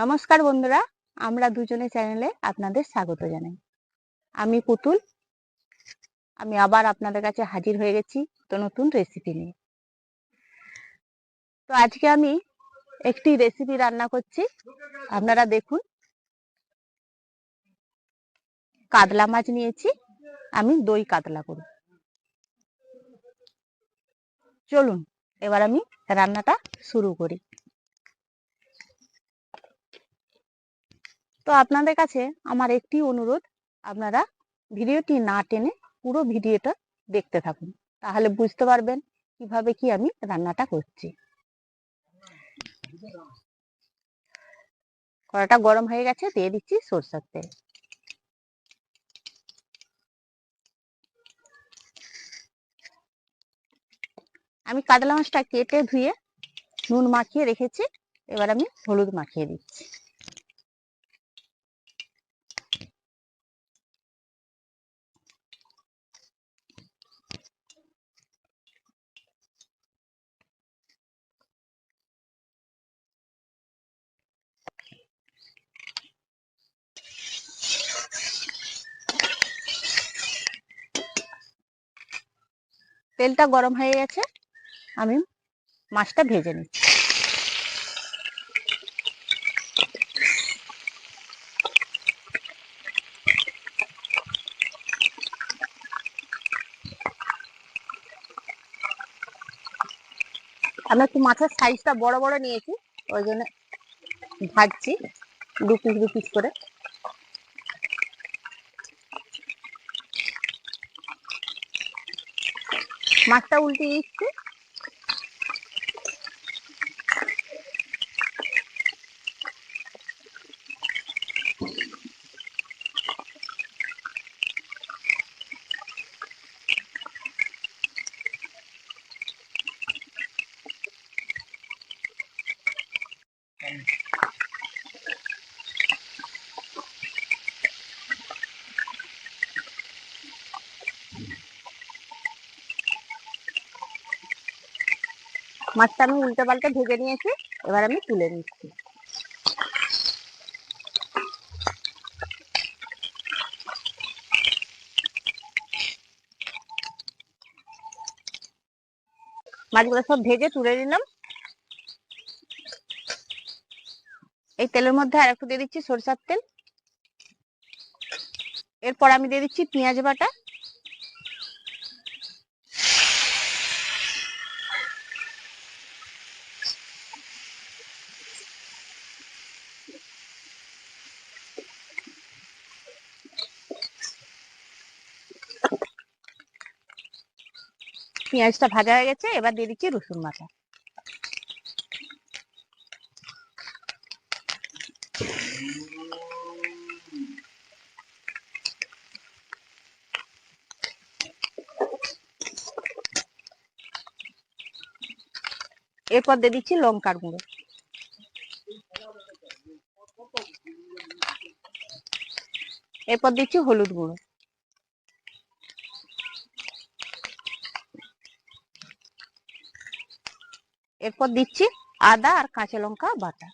নমস্কার বন্ধুরা, আমরা দুজনে চ্যানেলে আপনাদের স্বাগত জানাই। আমি পুতুল। আমি আবার আপনাদের কাছে হাজির হয়ে গেছি তো নতুন রেসিপি নিয়ে। তো আজকে আমি একটি রেসিপি রান্না করছি, আপনারা দেখুন। কাতলা মাছ নিয়েছি, আমি দই কাতলা করব। চলুন এবার আমি রান্নাটা শুরু করি। তো আপনাদের কাছে আমার একটি অনুরোধ, আপনারা ভিডিওটি না টেনে পুরো ভিডিওটা দেখতে থাকুন, তাহলে বুঝতে পারবেন কিভাবে কি আমি রান্নাটা করছি। কড়াটা গরম হয়ে গেছে, দিয়ে দিচ্ছি সরষের তেল। আমি কাতলা মাছটা কেটে ধুয়ে নুন মাখিয়ে রেখেছি, এবার আমি হলুদ মাখিয়ে দিচ্ছি। তেলটা গরম হয়ে গেছে, আমি মাছটা ভেজে নিচ্ছি। আমি একটু মাছের সাইজটা বড় বড় নিয়েছি, ওই জন্য ভাজছি দু পিস করে। মাছটা উল্টে দিচ্ছি। মাছটা আমি উল্টে পাল্টে ভেজে নিয়েছি, এবার আমি তুলে নিচ্ছি। মাছগুলো সব ভেজে তুলে নিলাম। এই তেলের মধ্যে আর একটু দিয়ে দিচ্ছি সরষের তেল। এরপর আমি দিয়ে দিচ্ছি পেঁয়াজ বাটা। পেঁয়াজটা ভাজা হয়ে গেছে, এবার দিয়ে দিচ্ছি রসুন বাটা। এরপর দিয়ে দিচ্ছি লঙ্কার গুঁড়ো। এরপর দিচ্ছি হলুদ গুঁড়ো। এরপর দিচ্ছি আদা আর কাঁচা লঙ্কা বাটা।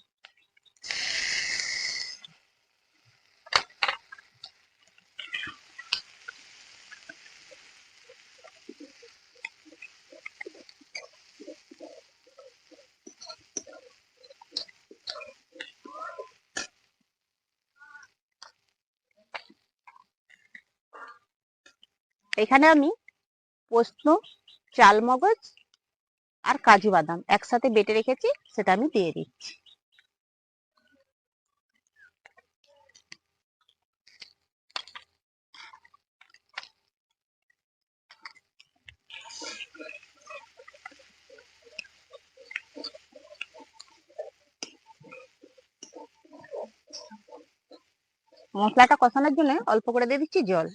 এখানে আমি পোস্ত, চালমগজ আর কাজু বাদাম একসাথে বেটে রেখেছি, সেটা আমি দিয়ে দিচ্ছি। মশলাটা কষানোর জন্য অল্প করে দিয়ে দিচ্ছি জল।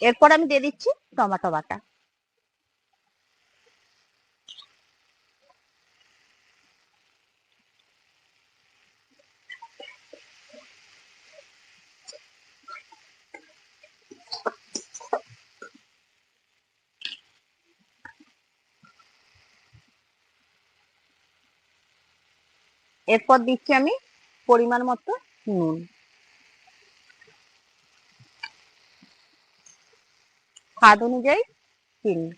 এরপর আমি দিয়ে দিচ্ছি টমেটো বাটা। এরপর দিচ্ছি আমি পরিমাণ মতো নুন, স্বাদ অনুযায়ী চিনি।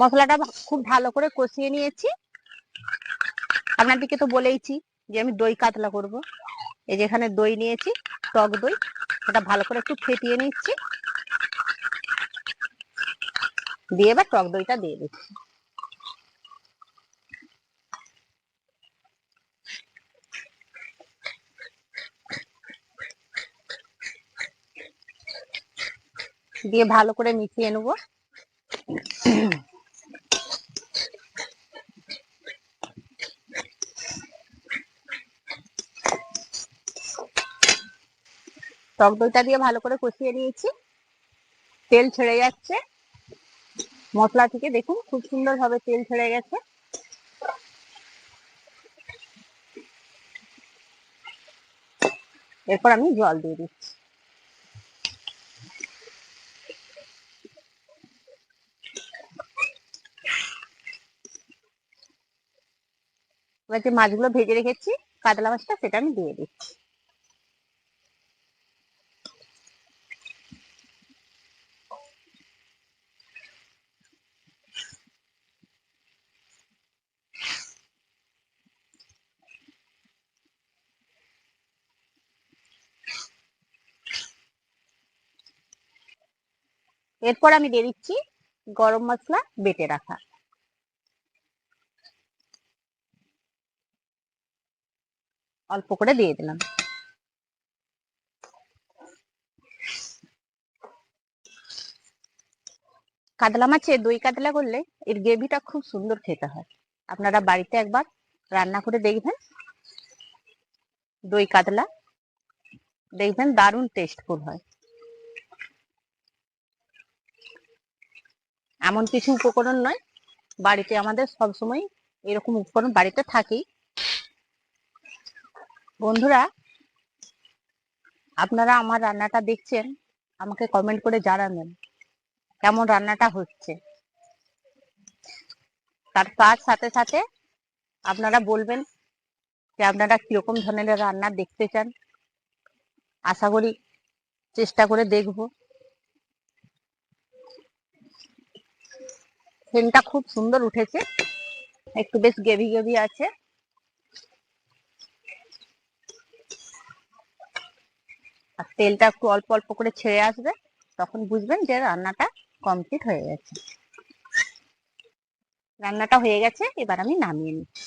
মশলাটা খুব ভালো করে কষিয়ে নিয়েছি। আপনাদেরকে তো বলেইছি যে আমি দই কাতলা করব। এই যেখানে দই নিয়েছি, টক দই, সেটা ভালো করে একটু ফেটিয়ে নিচ্ছি, দিয়ে এবার টক দইটা দিয়ে দিচ্ছি। দিয়ে ভালো করে মিশিয়ে নেব। টক দইটা দিয়ে ভালো করে কষিয়ে নিয়েছি, তেল ছেড়ে যাচ্ছে মশলা থেকে, দেখুন খুব সুন্দর ভাবে তেল ছেড়ে গেছে। এরপর আমি জল দিয়ে দিচ্ছি। এবার যে মাছগুলো ভেজে রেখেছি, কাতলা মাছটা, সেটা আমি দিয়ে দিচ্ছি। এরপর আমি দিয়ে দিচ্ছি গরম মশলা বেটে রাখা। অল্প করে দিয়ে দিলাম। কাতলা মাছে দই কাতলা করলে এর গ্রেভিটা খুব সুন্দর খেতে হয়। আপনারা বাড়িতে একবার রান্না করে দেখবেন দই কাতলা, দেখবেন দারুণ টেস্টফুল হয়। এমন কিছু উপকরণ নয়, বাড়িতে আমাদের সবসময় এরকম উপকরণ বাড়িতে থাকেই। বন্ধুরা, আপনারা আমার রান্নাটা দেখছেন, আমাকে কমেন্ট করে জানাবেন কেমন রান্নাটা হচ্ছে। তার সাথে সাথে আপনারা বলবেন যে আপনারা কিরকম ধরনের রান্না দেখতে চান। আশা করি চেষ্টা করে দেখব। সেন্টটা খুব সুন্দর উঠেছে, একটু বেশ গ্রেভি গ্রেভি আছে। আর তেলটা একটু অল্প অল্প করে ছেড়ে আসবে, তখন বুঝবেন যে রান্নাটা কমপ্লিট হয়ে গেছে। রান্নাটা হয়ে গেছে, এবার আমি নামিয়ে নিচ্ছি।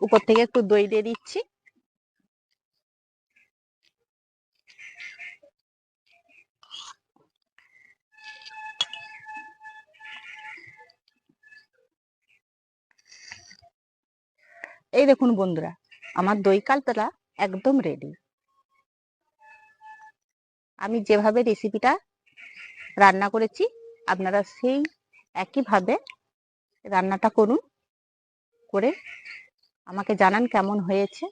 উপর থেকে একটু দই দিয়ে দিচ্ছি। এই দেখুন বন্ধুরা, আমার দই কাতলা একদম রেডি। আমি যেভাবে রেসিপিটা রান্না করেছি, আপনারা সেই একইভাবে রান্নাটা করুন, করে আমাকে জানান কেমন হয়েছে।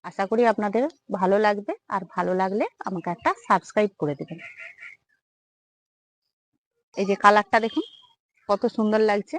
আশা করি আপনাদের ভালো লাগবে, আর ভালো লাগলে আমাকে একটা সাবস্ক্রাইব করে দেবেন। এই যে কালারটা দেখুন কত সুন্দর লাগছে।